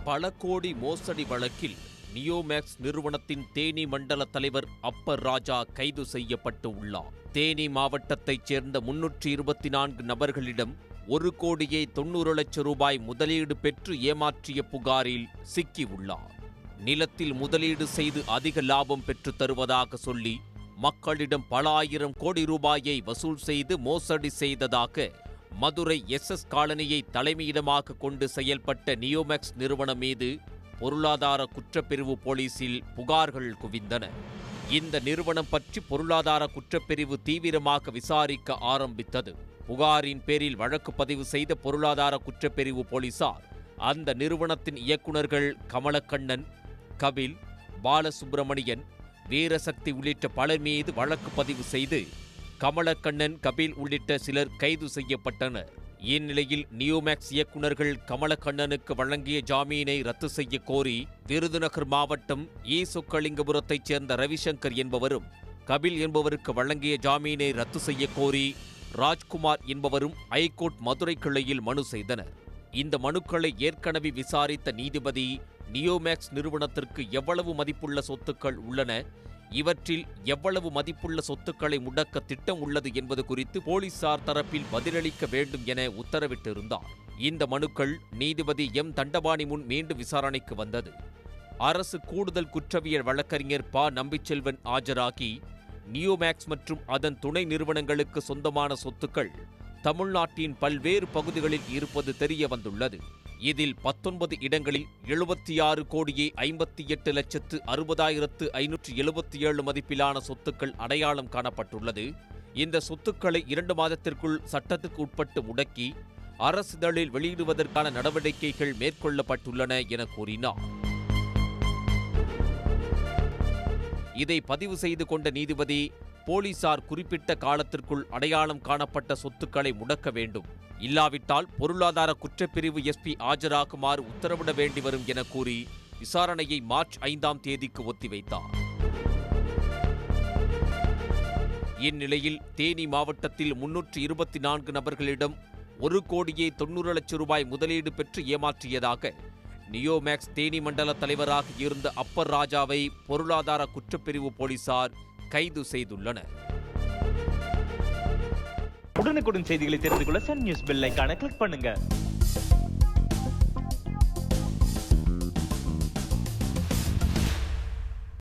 பல கோடி மோசடி வழக்கில் நியோமேக்ஸ் நிறுவனத்தின் தேனி மண்டல தலைவர் அப்பர் ராஜா கைது செய்யப்பட்டு உள்ளார். தேனி மாவட்டத்தைச் சேர்ந்த 324 நபர்களிடம் 1,90,00,000 ரூபாய் முதலீடு பெற்று ஏமாற்றிய புகாரில் சிக்கியுள்ளார். நிலத்தில் முதலீடு செய்து அதிக லாபம் பெற்று தருவதாக சொல்லி மக்களிடம் பல ஆயிரம் கோடி ரூபாயை வசூல் செய்து மோசடி செய்ததாக மதுரை SS காலனியை தலைமையிடமாக கொண்டு செயல்பட்ட நியோமேக்ஸ் நிறுவனம் மீது பொருளாதார குற்றப்பிரிவு போலீசில் புகார்கள் குவிந்தன. இந்த நிறுவனம் பற்றி பொருளாதார குற்றப்பிரிவு தீவிரமாக விசாரிக்க ஆரம்பித்தது. புகாரின் பேரில் வழக்கு பதிவு செய்த பொருளாதார குற்றப்பிரிவு போலீசார் அந்த நிறுவனத்தின் இயக்குநர்கள் கமலக்கண்ணன், கபில், பாலசுப்பிரமணியன், வீரசக்தி உள்ளிட்ட பலர் மீது வழக்கு பதிவு செய்து கமலக்கண்ணன், கபில் உள்ளிட்ட சிலர் கைது செய்யப்பட்டனர். இந்நிலையில் நியோமேக்ஸ் இயக்குநர்கள் கமலக்கண்ணனுக்கு வழங்கிய ஜாமீனை ரத்து செய்ய கோரி விருதுநகர் மாவட்டம் சொக்கலிங்கபுரத்தைச் சேர்ந்த ரவிசங்கர் என்பவரும், கபில் என்பவருக்கு வழங்கிய ஜாமீனை ரத்து செய்ய கோரி ராஜ்குமார் என்பவரும் ஐகோர்ட் மதுரை கிளையில் மனு செய்தனர். இந்த மனுக்களை ஏற்கனவே விசாரித்த நீதிபதி நியோமேக்ஸ் நிறுவனத்திற்கு எவ்வளவு மதிப்புள்ள சொத்துக்கள் உள்ளன, இவற்றில் எவ்வளவு மதிப்புள்ள சொத்துக்களை முடக்க திட்டம் உள்ளது என்பது குறித்து போலீசார் தரப்பில் பதிலளிக்க வேண்டும் என உத்தரவிட்டிருந்தார். இந்த மனுக்கள் நீதிபதி M. தண்டபாணி முன் மீண்டும் விசாரணைக்கு வந்தது. அரசு கூடுதல் குற்றவியல் வழக்கறிஞர் ப. நம்பிச்செல்வன் ஆஜராகி நியோமேக்ஸ் மற்றும் அதன் துணை நிறுவனங்களுக்கு சொந்தமான சொத்துக்கள் தமிழ்நாட்டின் பல்வேறு பகுதிகளில் இருப்பது தெரிய வந்துள்ளது. இதில் 19 இடங்களில் 76,58,60,577 மதிப்பிலான சொத்துக்கள் அடையாளம் காணப்பட்டுள்ளது. இந்த சொத்துக்களை 2 மாதத்திற்குள் சட்டத்துக்கு உட்பட்டு முடக்கி அரசிதழில் வெளியிடுவதற்கான நடவடிக்கைகள் மேற்கொள்ளப்பட்டுள்ளன என கூறினார். இதை பதிவு செய்து கொண்ட நீதிபதி, போலீசார் குறிப்பிட்ட காலத்திற்குள் அடையாளம் காணப்பட்ட சொத்துக்களை முடக்க வேண்டும், இல்லாவிட்டால் பொருளாதார குற்றப்பிரிவு SP ஆஜராகுமாறு உத்தரவிட வேண்டி வரும் என கூறி விசாரணையை மார்ச் 5ஆம் தேதிக்கு ஒத்திவைத்தார். இந்நிலையில் தேனி மாவட்டத்தில் 324 நபர்களிடம் 1,90,00,000 ரூபாய் முதலீடு பெற்று ஏமாற்றியதாக நியோமேக்ஸ் தேனி மண்டல தலைவராக இருந்த அப்பர் ராஜாவை பொருளாதார குற்றப்பிரிவு போலீசார் கைது செய்துள்ளனர். உடனுக்குடன் செய்திகளை தெரிந்து கொள்ள சன் நியூஸ் பெல் ஐகானை கிளிக் பண்ணுங்க.